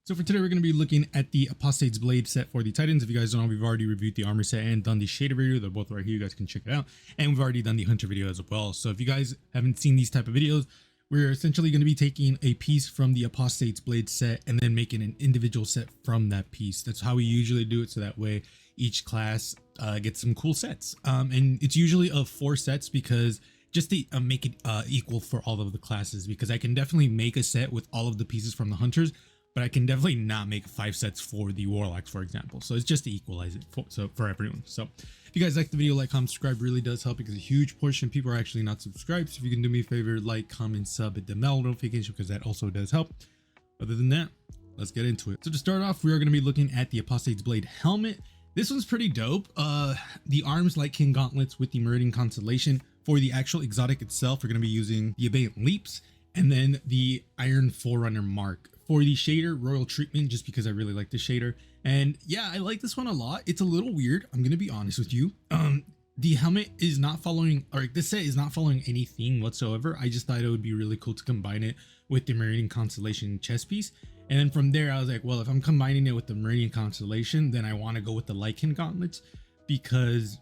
So for today, we're going to be looking at the Apostate's Blade set for the Titans. If you guys don't know, we've already reviewed the armor set and done the shader video. They're both right here. You guys can check it out. And we've already done the Hunter video as well. So if you guys haven't seen these type of videos, we're essentially going to be taking a piece from the Apostate's Blade set and then making an individual set from that piece. That's how we usually do it. So that way each class gets some cool sets. And it's usually of 4 sets because just to make it equal for all of the classes, because I can definitely make a set with all of the pieces from the Hunters, but I can definitely not make 5 sets for the Warlocks, for example. So it's just to equalize it for everyone. So if you guys like the video, like, comment, subscribe really does help because a huge portion of people are actually not subscribed. So if you can do me a favor, like, comment, sub, hit the bell notification because that also does help. Other than that, let's get into it. So to start off, we are going to be looking at the Apostate's Blade helmet. This one's pretty dope. The arms like King Gauntlets with the Meridian Constellation. For the actual exotic itself, we're going to be using the Abatant Leaps and then the Iron Forerunner mark. For the shader, Royal Treatment, just because I really like the shader. And yeah, I like this one a lot. It's a little weird, I'm gonna be honest with you. The helmet is not following, or this set is not following any theme whatsoever. I just thought it would be really cool to combine it with the Meridian Constellation chest piece. And then from there, I was like, well, if I'm combining it with the Meridian Constellation, then I want to go with the Lycan Gauntlets because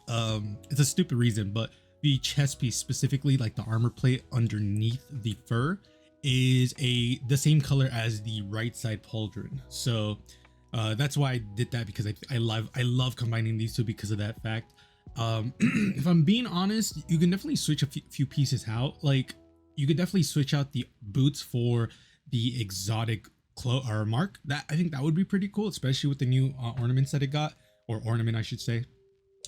it's a stupid reason, but the chest piece, specifically like the armor plate underneath the fur, is the same color as the right side pauldron. So that's why I did that, because I love combining these two because of that fact. If I'm being honest, you can definitely switch a few pieces out. Like you could definitely switch out the boots for the exotic or mark. That I think that would be pretty cool, especially with the new ornaments that it got, or ornament I should say.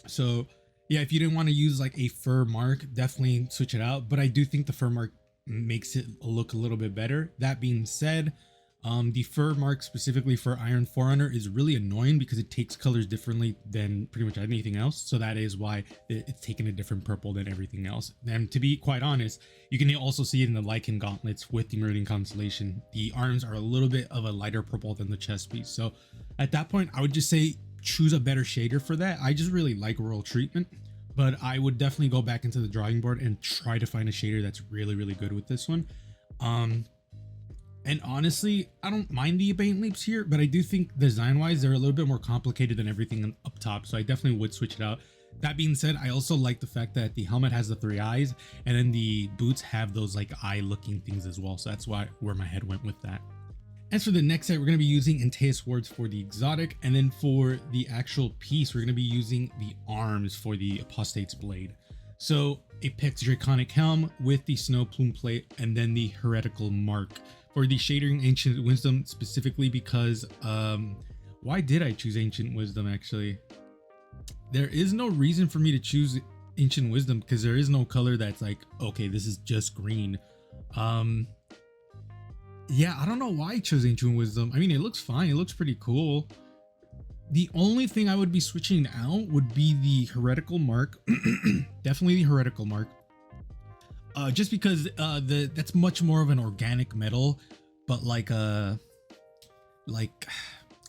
So yeah, if you didn't want to use like a fur mark, definitely switch it out. But I do think the fur mark makes it look a little bit better. That being said, the fur mark specifically for Iron Forerunner is really annoying because it takes colors differently than pretty much anything else. So that is why it's taking a different purple than everything else. And to be quite honest, you can also see it in the Lycan Gauntlets with the Meridian Constellation. The arms are a little bit of a lighter purple than the chest piece. So at that point, I would just say choose a better shader for that. I just really like Royal Treatment, but I would definitely go back into the drawing board and try to find a shader that's really good with this one. And honestly, I don't mind the Abatant Leaps here, but I do think design wise they're a little bit more complicated than everything up top, so I definitely would switch it out. That being said, I also like the fact that the helmet has the 3 eyes and then the boots have those like eye looking things as well, so that's where my head went with that. As for the next set, we're going to be using Antaeus Swords for the exotic, and then for the actual piece, we're going to be using the arms for the Apostate's Blade. So Apex Draconic Helm with the Snow Plume Plate, and then the Heretical Mark. For the shading, Ancient Wisdom, specifically because, why did I choose Ancient Wisdom actually? There is no reason for me to choose Ancient Wisdom because there is no color that's like, okay, this is just green. Yeah, I don't know why I chose Ancient Wisdom. I mean, it looks fine. It looks pretty cool. The only thing I would be switching out would be the Heretical Mark. Definitely the Heretical Mark. Just because that's much more of an organic metal, but like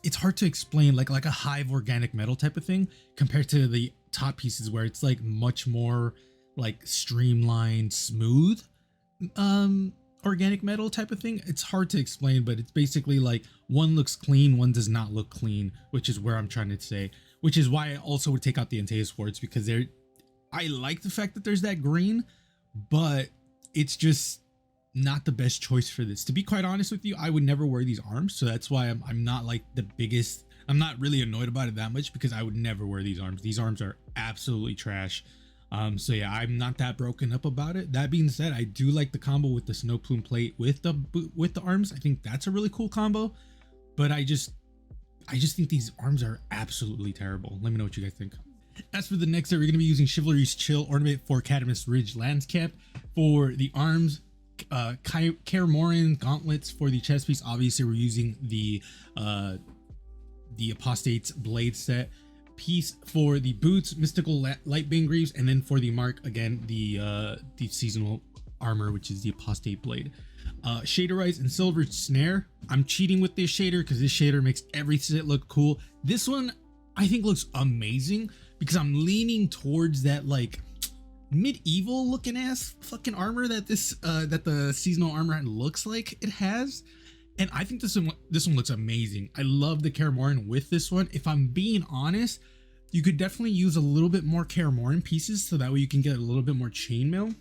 it's hard to explain, like a hive organic metal type of thing compared to the top pieces where it's like much more like streamlined, smooth organic metal type of thing. It's hard to explain, but it's basically like one looks clean, one does not look clean, which is where I'm trying to say, which is why I also would take out the Antaeus Swords, because I like the fact that there's that green, but it's just not the best choice for this. To be quite honest with you, I would never wear these arms, so that's why I'm not like the biggest, I'm not really annoyed about it that much, because I would never wear these arms. These arms are absolutely trash. So yeah, I'm not that broken up about it. That being said, I do like the combo with the Snow Plume Plate with the arms. I think that's a really cool combo, but I just think these arms are absolutely terrible. Let me know what you guys think. As for the next set, we're going to be using Chivalry's Chill ornament for Cadmus Ridge Landscape. For the arms, Kaer Morhen gauntlets. For the chest piece, obviously we're using the Apostate's Blade set piece. For the boots, Mystical Lightbane Greaves, and then for the mark, again the seasonal armor, which is the Apostate Blade. Shaderized and Silver Snare. I'm cheating with this shader because this shader makes every set look cool. This one I think looks amazing because I'm leaning towards that like medieval looking ass fucking armor that the seasonal armor looks like it has. And I think this one looks amazing. I love the Kaer Morhen with this one. If I'm being honest, you could definitely use a little bit more Kaer Morhen pieces, so that way you can get a little bit more chainmail.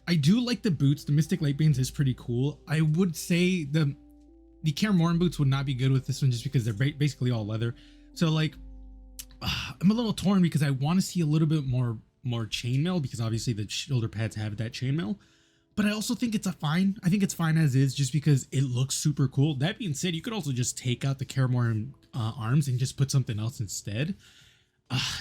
I do like the boots. The Mystic Lightbanes is pretty cool. I would say the Kaer Morhen boots would not be good with this one, just because they're basically all leather. So like, I'm a little torn because I want to see a little bit more chainmail, because obviously the shoulder pads have that chainmail. But I also think I think it's fine as is, just because it looks super cool. That being said, you could also just take out the Kaer Morhen arms and just put something else instead.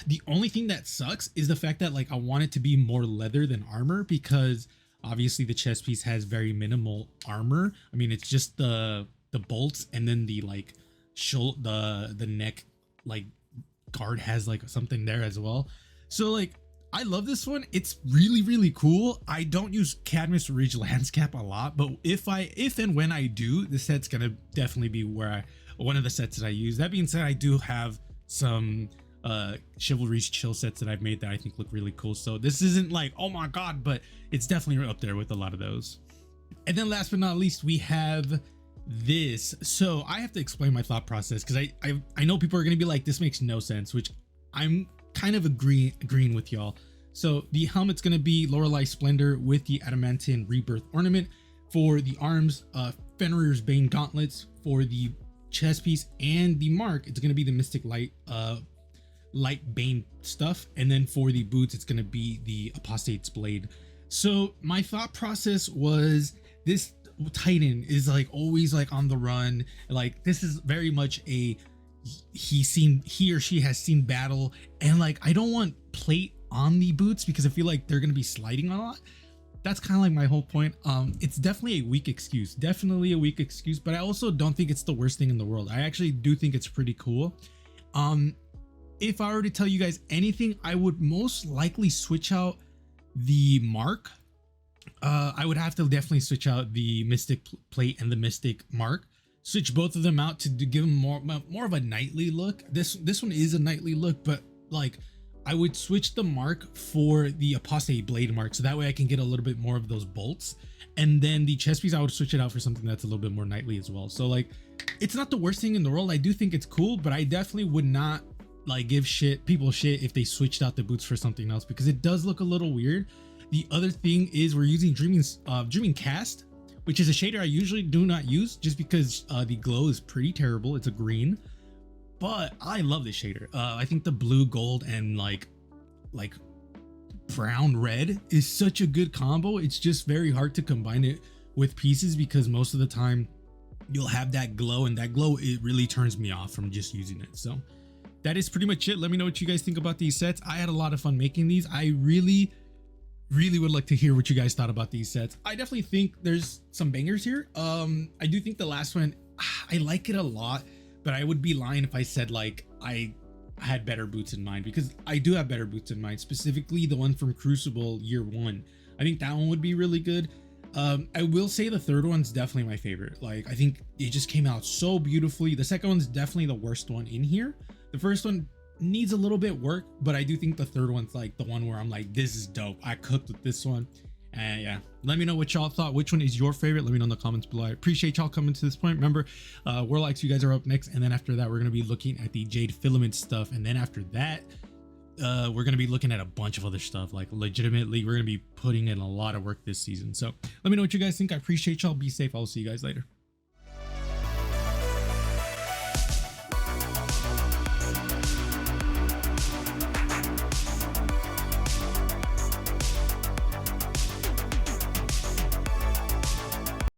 The only thing that sucks is the fact that like I want it to be more leather than armor, because obviously the chest piece has very minimal armor. I mean, it's just the bolts, and then the like the neck like guard has like something there as well. So like, I love this one. It's really, really cool. I don't use Cadmus Ridge Landscape a lot, but if and when I do, the set's gonna definitely be one of the sets that I use. That being said, I do have some Chivalry's chill sets that I've made that I think look really cool. So this isn't like, oh my god, but it's definitely up there with a lot of those. And then last but not least, we have this. So I have to explain my thought process, because I know people are gonna be like, this makes no sense, which I'm kind of agreeing with y'all. So the helmet's going to be Lorelei Splendor with the adamantine rebirth ornament. For the arms, Fenrir's Bane gauntlets. For the chest piece and the mark, it's going to be the Mystic Light Bane stuff. And then for the boots, it's going to be the Apostate's blade. So my thought process was, this Titan is like always like on the run. Like, this is very much a he or she has seen battle, and like, I don't want plate on the boots because I feel like they're gonna be sliding a lot. That's kind of like my whole point. It's definitely a weak excuse, but I also don't think it's the worst thing in the world. I actually do think it's pretty cool. If I were to tell you guys anything, I would most likely switch out the mark. I would have to definitely switch out the Mystic plate and the Mystic mark. Switch both of them out to give them more of a knightly look. This one is a knightly look, but like, I would switch the mark for the Apostate blade mark, so that way I can get a little bit more of those bolts. And then the chest piece, I would switch it out for something that's a little bit more knightly as well. So like, it's not the worst thing in the world. I do think it's cool, but I definitely would not like give people shit if they switched out the boots for something else, because it does look a little weird. The other thing is, we're using Dreaming Cast, which is a shader I usually do not use, just because the glow is pretty terrible. It's a green, but I love this shader. I think the blue, gold, and like brown red is such a good combo. It's just very hard to combine it with pieces, because most of the time you'll have that glow, and that glow, it really turns me off from just using it. So that is pretty much it. Let me know what you guys think about these sets. I had a lot of fun making these. I really would like to hear what you guys thought about these sets. I definitely think there's some bangers here. I do think the last one, I like it a lot, but I would be lying if I said like I had better boots in mind, because I do have better boots in mind, specifically the one from Crucible Year 1. I think that one would be really good. I will say the third one's definitely my favorite. Like, I think it just came out so beautifully. The second one's definitely the worst one in here. The first one needs a little bit work, but I do think the third one's like the one where I'm like, this is dope. I cooked with this one. And yeah, let me know what y'all thought. Which one is your favorite? Let me know in the comments below. I appreciate y'all coming to this point. Remember, Warlocks, you guys are up next, and then after that we're going to be looking at the Jade Filament stuff, and then after that we're going to be looking at a bunch of other stuff. Like, legitimately, we're going to be putting in a lot of work this season. So let me know what you guys think. I appreciate y'all. Be safe. I'll see you guys later.